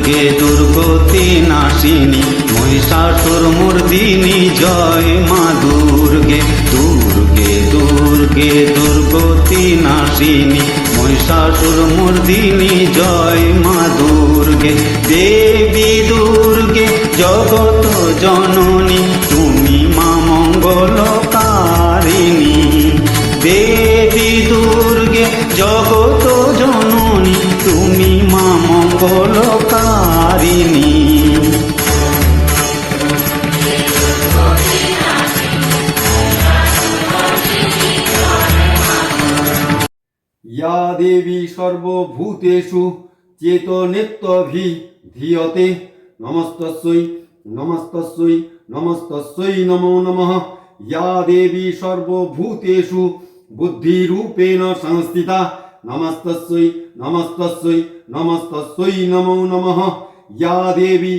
দুর্গে দুর্গতি নাশিনী মহিষাসুর মর্দিনী জয় মা দুর্গে। দুর্গে দুর্গে দুর্গতি নাশিনী মহিষাসুর মর্দিনী জয় মা দুর্গে। দেবী দুর্গে জগত জননী তুমি মা মঙ্গলকারিণী। দেবী দুর্গে জগত জননী তুমি মা মঙ্গলকারিণী। या देवी सर्वभूतेषु चेतनेत्वभिधीयते नमस्तस्यै नमस्तस्यै नमस्तस्यै नमो नमः। या देवी सर्वभूतेषु बुद्धिरूपेण संस्थिता नमस्तस्यै नमस्तस्यै नमस्तस्यै नमो नमः। या देवी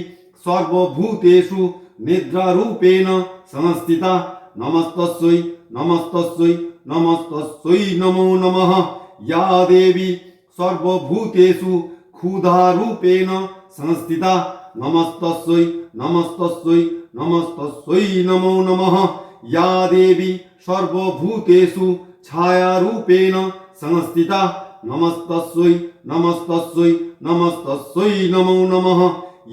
सर्वभूतेषु निद्रारूपेण संस्थिता नमस्तस्यै नमस्तस्यै नमस्तस्यै नमो नमः। या देवी सर्वभूतेषु क्षुधारूपेण संस्थिता नमस्तस्यै नमस्तस्यै नमस्तस्यै नमो नमः। या देवी सर्वभूतेषु छायारूपेण संस्थिता नमस्तस्यै नमस्तस्यै नमस्तस्यै नमो नमः।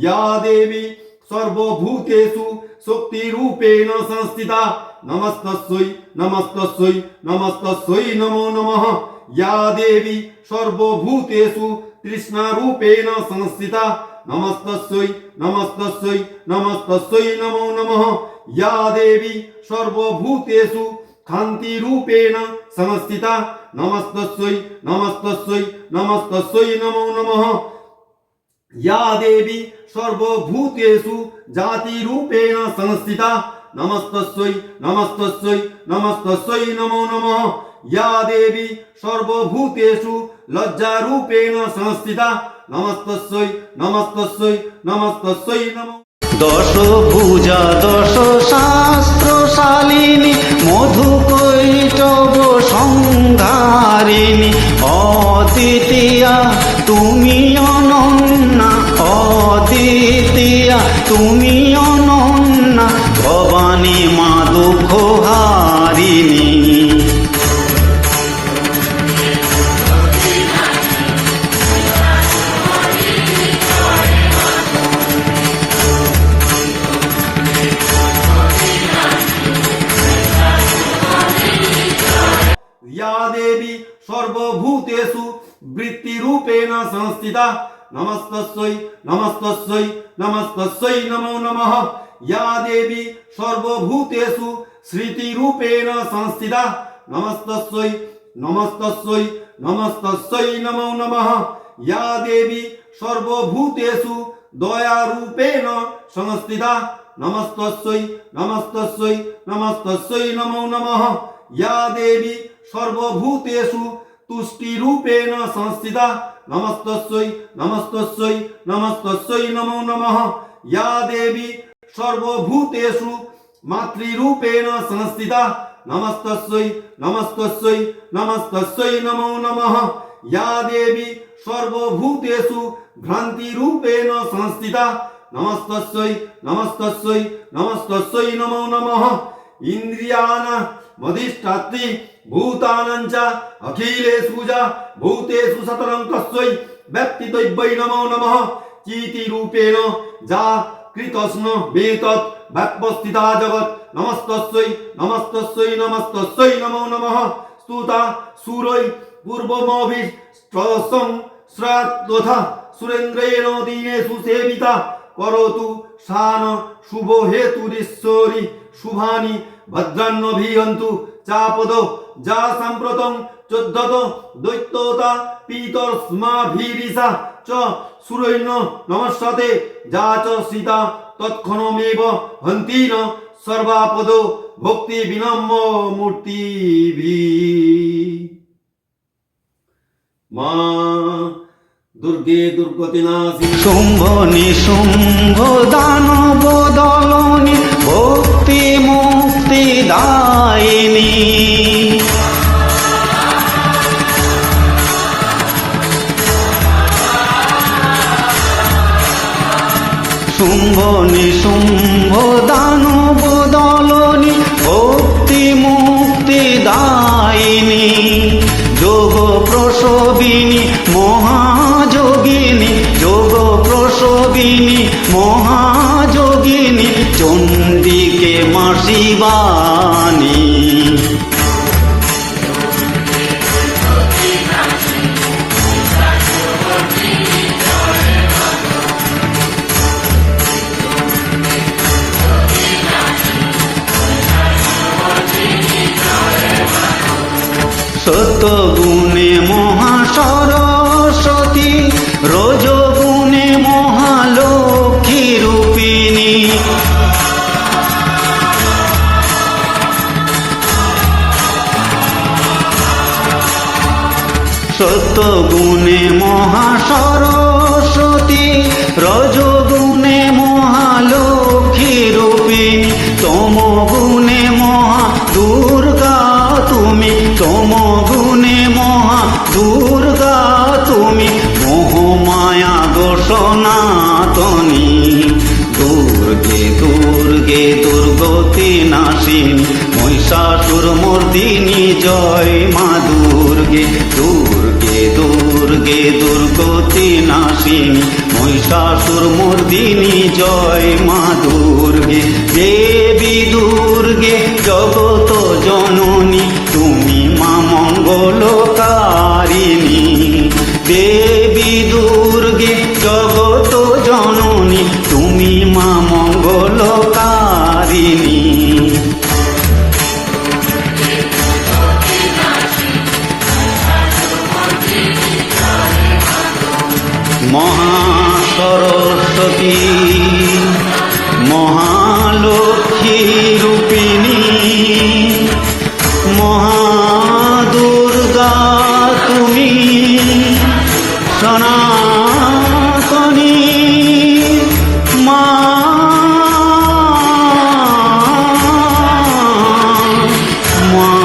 या देवी सर्वभूतेषु शक्तिरूपेण संस्थिता नमस्तस्यै नमस्तस्यै नमस्तस्यै नमो नमः। या देवी सर्वभूतेषु तृष्णारूपेण संस्थिता नमस्तस्यै नमस्तस्यै नमस्तस्यै नमो नमः। या देवी सर्वभूतेषु कान्तिरूपेण संस्थिता नमस्तस्यै नमस्तस्यै नमस्तस्यै नमो नमः। या देवी सर्वभूतेषु जातिरूपेण संस्थिता नमस्तस्यै नमस्तस्यै नमस्तस्यै नमो नमः। या देवी सर्वभूतेषु लज्जारूपेण संस्थिता नमस्तस्यै नमस्तस्यै नमस्तस्यै नमो। दशभुजा दश शास्त्रशालिनी मधुकैटभ संहारिणी अद्वितीया তুমি অনন্যা অদ্বিতীয়া তুমি অনন্যা ভবানী মা দুঃখ হারিণী। या देवी सर्वभूतेषु वृत्तिरूपेण संस्थिता नमस्तस्यै नमस्तस्यै नमस्तस्यै नमो नमः। या देवी सर्वभूतेषु श्रुतिरूपेण संस्थिता नमस्तस्यै नमस्तस्यै नमस्तस्यै नमो नमः। या देवी सर्वभूतेषु दयारूपेण संस्थिता नमस्तस्यै नमस्तस्यै नमस्तस्यै नमो नमः। या देवी सर्वभूतेषु तुष्टिरूपेण संस्थिता नमस्तस्यै नमस्तस्यै नमस्तस्यै नमो नमः। या देवी सर्वभूतेषु मातृरूपेण संस्थिता नमस्तस्यै नमस्तस्यै नमस्तस्यै नमो नमः। या देवी सर्वभूतेषु भ्रान्तिरूपेण संस्थिता नमस्तस्यै नमस्तस्यै नमस्तस्यै नमो नमः। इन्द्रियाणां मधिष्ठात्री भूतानां च अखिलेषु च भूतेषु सततं तस्यै व्यक्तित्वै नमो नमः। चीतिरूपेण जा कृतस्न वेतत् व्यवस्थिता जगत् नमस्तस्यै नमस्तस्यै नमस्तस्यै नमो नमः। स्तुता सूरै पूर्वमभिष्टसं श्राद्धोथा सुरेन्द्रेण दीनेषु सेविता करोतु शान शुभ हेतुरीश्वरी शुभानि भद्रान्नभिहन्तु चापदो जा साम्प्रतं चोद्धत दैत्यता पीतस्माभिरिषा च सुरैर्न नमस्ते जा च सीता तत्क्षणमेव हन्ति न सर्वापदो भक्ति विनम्र मूर्तिभिः। मा दुर्गे दुर्गतिनाशिनी शुम्भ निशुम्भ दानव दलनी भक्ति मुक्ति दायिनी। নিশুম্ভ দানব দলনি ভক্তি মুক্তি দায়িনী যোগ প্রসবিনী মহাযোগিনী যোগ প্রসবিনী মহাযোগিনী চণ্ডিকে মা শিবানী সত্যগুণে মহাসরস্বতী রজগুণে মহালক্ষ্মী রূপিণী সত্যগুণে মহাসরস্বতী রজগুণে মহালক্ষ্মী রূপিণী তমগুণে মহা দুর্গা তুমি তমগুণে মহা দুর্গা তুমি মোহমায়া গো সনাতনী দুর্গে দুর্গে দুর্গতি নাশিনী মহিষাসুর মর্দিনী জয় মা দুর্গে দুর্গে দুর্গে দুর্গতি নাশিনী মহিষাসুর মর্দিনী জয় মা দুর্গে দেবী দুর্গে জগত জননী তুমি মা মঙ্গলকারিণী দেবী দুর্গে জগত জননী তুমি মা মঙ্গলকারিণী মহাসরস্বতী মহালক্ষ্মী রূপিণী মহাদুর্গা তুমি সনাতনী মা মা